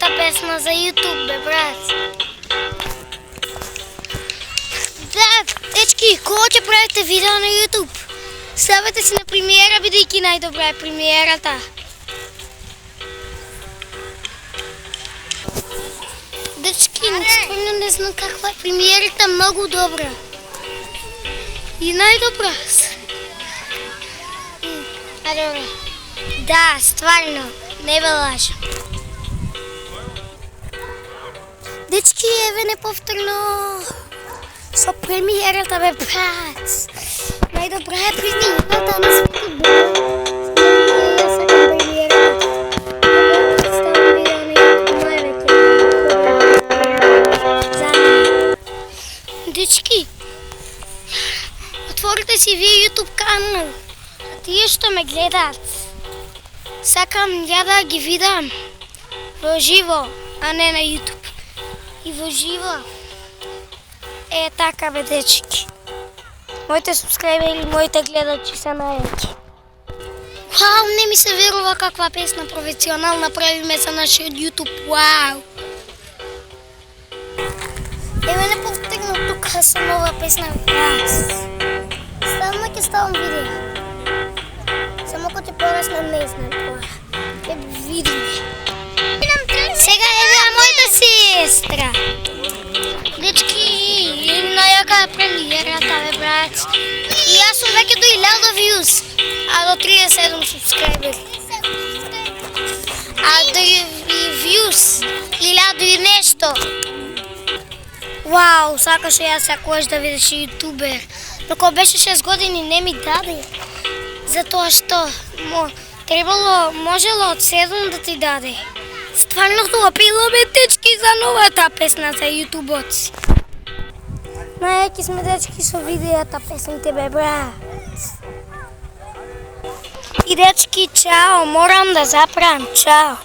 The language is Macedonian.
новата песна за YouTube, бе, брат. Да, дечки, кога ќе правите видео на YouTube? Ставете си на премиера, бидејќи најдобра е премиерата. Дечки, стварно не знам каква е премиерата, многу добра. И најдобра. Добре. Да, стварно, не бе лажам. Дечки, еве неповторно со премиерата, бе, брат. Најдобра е премиерата на Свети Бог. Јас сакам премиерата. Ставам видео на YouTube највеќе. Дечки, отворите си вие YouTube канал. Тие што ме гледаат, сакам ја да ги видам во живо, а не на YouTube. И во живо е така, бе, дечки. Моите субскрайбери, моите гледачи се најаки. Вау, не ми се верува каква песна професионална правиме за нашиот YouTube. Вау! Еве не повтегнам тука со нова песна. Ставам ќе ставам видео. Само кој ти порасна не знам тоа. Ќе видиме. Сега еве мојата сестра. Дечки, најака е премиерата, бе, брат. И јас сум веќе до 1000 views, а до 37 субскрайбери. А до views 1000 и нешто. Вау, сакаше јас секојаш да видиш ютубер. Но кога беше 6 години не ми даде. Затоа што можело од 7 да ти даде. Стварно тоа пила, бе, дечки, за новата песна за ютубоци. Најаки сме, дечки, со видеата песните, бе, брат. И дечки, чао, морам да запрам, чао.